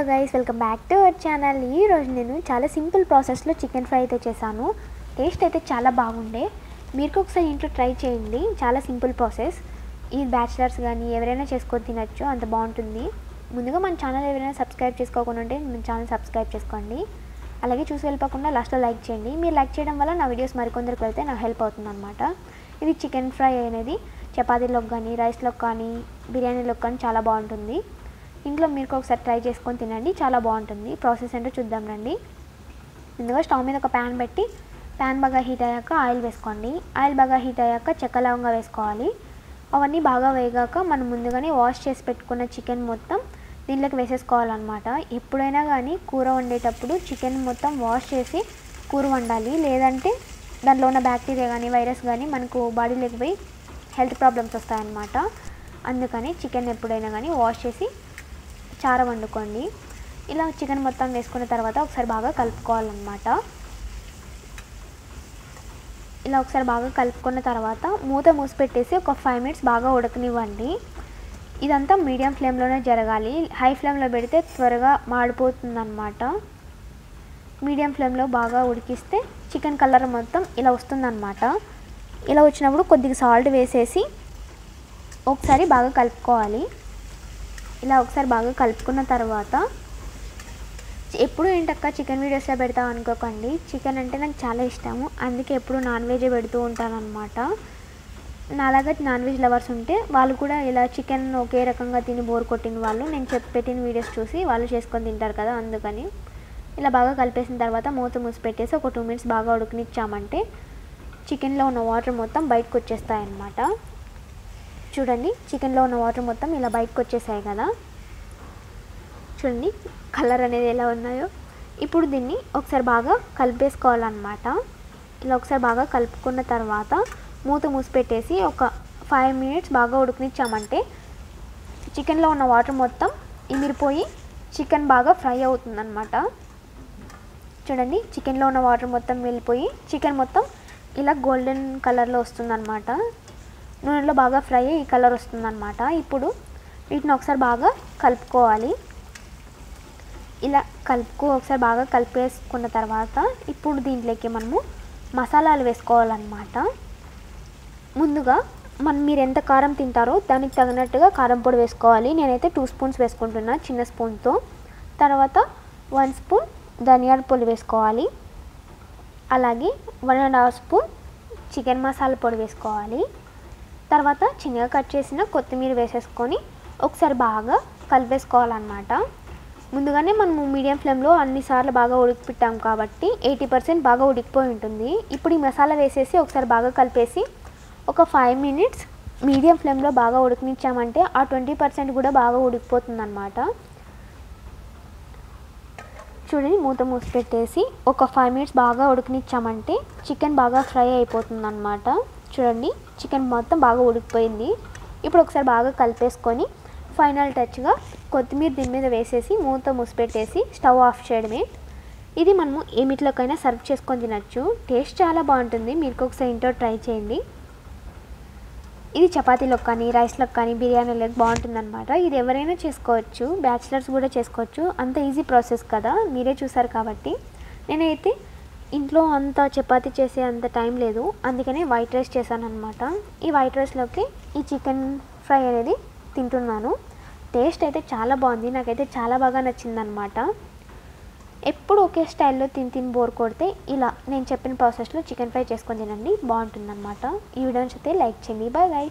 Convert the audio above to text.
Guys, welcome back to our channel. ఈ రోజు నేను చాలా సింపుల్ ప్రాసెస్లో చికెన్ ఫ్రై అయితే చేశాను. టేస్ట్ అయితే చాలా బాగుండే. మీరు ఒకసారి ఇంట్లో ట్రై చేయండి. చాలా సింపుల్ ప్రాసెస్. ఈ బ్యాచిలర్స్ కానీ ఎవరైనా చేసుకొని తినచ్చు, అంత బాగుంటుంది. ముందుగా మన ఛానల్ ఎవరైనా సబ్స్క్రైబ్ చేసుకోకుండా ఉంటే మన ఛానల్ సబ్స్క్రైబ్ చేసుకోండి. అలాగే చూసి వెళ్ళిపోకుండా లాస్ట్లో లైక్ చేయండి. మీరు లైక్ చేయడం వల్ల నా వీడియోస్ మరికొందరికి వెళ్తే నాకు హెల్ప్ అవుతుంది అనమాట. ఇది చికెన్ ఫ్రై అనేది చపాతీలోకి కానీ, రైస్లోకి కానీ, బిర్యానీలోకి కానీ చాలా బాగుంటుంది. ఇంట్లో మీరు ఒకసారి ట్రై చేసుకొని తినండి, చాలా బాగుంటుంది. ప్రాసెస్ ఏంటో చూద్దాం రండి. ముందుగా స్టవ్ మీద ఒక ప్యాన్ పెట్టి, ప్యాన్ బాగా హీట్ అయ్యాక ఆయిల్ వేసుకోండి. ఆయిల్ బాగా హీట్ అయ్యాక చెక్క లవంగా వేసుకోవాలి. అవన్నీ బాగా వేగాక మనం ముందుగానే వాష్ చేసి పెట్టుకున్న చికెన్ మొత్తం దీంట్లోకి వేసేసుకోవాలన్నమాట. ఎప్పుడైనా కానీ కూర వండేటప్పుడు చికెన్ మొత్తం వాష్ చేసి కూర వండాలి, లేదంటే దాంట్లో ఉన్న బ్యాక్టీరియా కానీ వైరస్ కానీ మనకు బాడీలోకి పోయి హెల్త్ ప్రాబ్లమ్స్ వస్తాయన్నమాట. అందుకని చికెన్ ఎప్పుడైనా కానీ వాష్ చేసి చార వండుకోండి. ఇలా చికెన్ మొత్తం వేసుకున్న తర్వాత ఒకసారి బాగా కలుపుకోవాలన్నమాట. ఇలా ఒకసారి బాగా కలుపుకున్న తర్వాత మూత మూసి పెట్టేసి ఒక 5 మినిట్స్ బాగా ఉడకనివ్వండి. ఇదంతా మీడియం ఫ్లేమ్లోనే జరగాలి. హై ఫ్లేమ్లో పెడితే త్వరగా మాడిపోతుందన్నమాట. మీడియం ఫ్లేమ్లో బాగా ఉడికిస్తే చికెన్ కలర్ మొత్తం ఇలా వస్తుందన్నమాట. ఇలా వచ్చినప్పుడు కొద్దిగా సాల్ట్ వేసేసి ఒకసారి బాగా కలుపుకోవాలి. ఇలా ఒకసారి బాగా కలుపుకున్న తర్వాత, ఎప్పుడు ఏంటక్క చికెన్ వీడియోస్లో పెడతా అనుకోకండి. చికెన్ అంటే నాకు చాలా ఇష్టము, అందుకే ఎప్పుడు నాన్ వెజే పెడుతూ ఉంటాను అనమాట. నాలాగా నాన్ వెజ్ లవర్స్ ఉంటే వాళ్ళు కూడా ఇలా చికెన్ ఒకే రకంగా తిని బోర్ కొట్టిన వాళ్ళు నేను పెట్టిన వీడియోస్ చూసి వాళ్ళు చేసుకొని తింటారు కదా, అందుకని ఇలా బాగా కలిపేసిన తర్వాత మూత మూసి పెట్టేసి ఒక 2 మినిట్స్ బాగా ఉడకనిచ్చామంటే చికెన్లో ఉన్న వాటర్ మొత్తం బయటకు వచ్చేస్తాయన్నమాట. చూడండి, చికెన్లో ఉన్న వాటర్ మొత్తం ఇలా బయటకు వచ్చేసాయి కదా. చూడండి కలర్ అనేది ఎలా ఉన్నాయో. ఇప్పుడు దీన్ని ఒకసారి బాగా కలిపేసుకోవాలన్నమాట. ఇలా ఒకసారి బాగా కలుపుకున్న తర్వాత మూత మూసి పెట్టేసి ఒక 5 మినిట్స్ బాగా ఉడకనిచ్చామంటే చికెన్లో ఉన్న వాటర్ మొత్తం ఇమిరిపోయి చికెన్ బాగా ఫ్రై అవుతుందన్నమాట. చూడండి, చికెన్లో ఉన్న వాటర్ మొత్తం వెళ్ళిపోయి చికెన్ మొత్తం ఇలా గోల్డెన్ కలర్లో వస్తుందన్నమాట. నూనెలో బాగా ఫ్రై అయ్యి ఈ కలర్ వస్తుందన్నమాట. ఇప్పుడు వీటిని ఒకసారి బాగా కలుపుకోవాలి. ఇలా ఒకసారి బాగా కలిపేసుకున్న తర్వాత ఇప్పుడు దీంట్లోకి మనము మసాలాలు వేసుకోవాలన్నమాట. ముందుగా మీరు ఎంత కారం తింటారో దానికి తగినట్టుగా కారం పొడి వేసుకోవాలి. నేనైతే 2 స్పూన్స్ వేసుకుంటున్నా చిన్న స్పూన్తో. తర్వాత 1 స్పూన్ ధనియాల పొడి వేసుకోవాలి. అలాగే 1.5 స్పూన్ చికెన్ మసాలా పొడి వేసుకోవాలి. తర్వాత చిన్నగా కట్ చేసిన కొత్తిమీర వేసేసుకొని ఒకసారి బాగా కలిపేసుకోవాలన్నమాట. ముందుగానే మనము మీడియం ఫ్లేమ్లో అన్నిసార్లు బాగా ఉడికిపెట్టాం కాబట్టి 80% బాగా ఉడికిపోయి ఉంటుంది. ఇప్పుడు ఈ మసాలా వేసేసి ఒకసారి బాగా కలిపేసి ఒక 5 మినిట్స్ మీడియం ఫ్లేమ్లో బాగా ఉడికినిచ్చామంటే ఆ 20% కూడా బాగా ఉడికిపోతుందన్నమాట. చూడండి, మూత మూసి పెట్టేసి ఒక 5 మినిట్స్ బాగా ఉడికినిచ్చామంటే చికెన్ బాగా ఫ్రై అయిపోతుందన్నమాట. చూడండి, చికెన్ మొత్తం బాగా ఉడికిపోయింది. ఇప్పుడు ఒకసారి బాగా కలిపేసుకొని ఫైనల్ టచ్గా కొత్తిమీర దీని మీద వేసేసి మూత మూసిపెట్టేసి స్టవ్ ఆఫ్ చేయడమే. ఇది మనము ఏమిట్లోకైనా సర్వ్ చేసుకొని తినచ్చు. టేస్ట్ చాలా బాగుంటుంది. మీరు ఒకసారి ఇంట్లో ట్రై చేయండి. ఇది చపాతీలోకి కానీ, రైస్లోకి కానీ, బిర్యానీలోకి బాగుంటుందన్నమాట. ఇది ఎవరైనా చేసుకోవచ్చు, బ్యాచిలర్స్ కూడా చేసుకోవచ్చు. అంత ఈజీ ప్రాసెస్ కదా, మీరే చూసారు కాబట్టి. నేనైతే ఇంట్లో అంత చపాతీ చేసే అంత టైం లేదు, అందుకనే వైట్ రైస్ చేశాను అనమాట. ఈ వైట్ రైస్లోకి ఈ చికెన్ ఫ్రై అనేది తింటున్నాను. టేస్ట్ అయితే చాలా బాగుంది, నాకైతే చాలా బాగా నచ్చిందనమాట. ఎప్పుడు ఒకే స్టైల్లో తిని బోర్ కొడితే ఇలా నేను చెప్పిన ప్రాసెస్లో చికెన్ ఫ్రై చేసుకొని తినండి, బాగుంటుందన్నమాట. ఈ వీడియో నచ్చితే లైక్ చేయండి. Bye bye.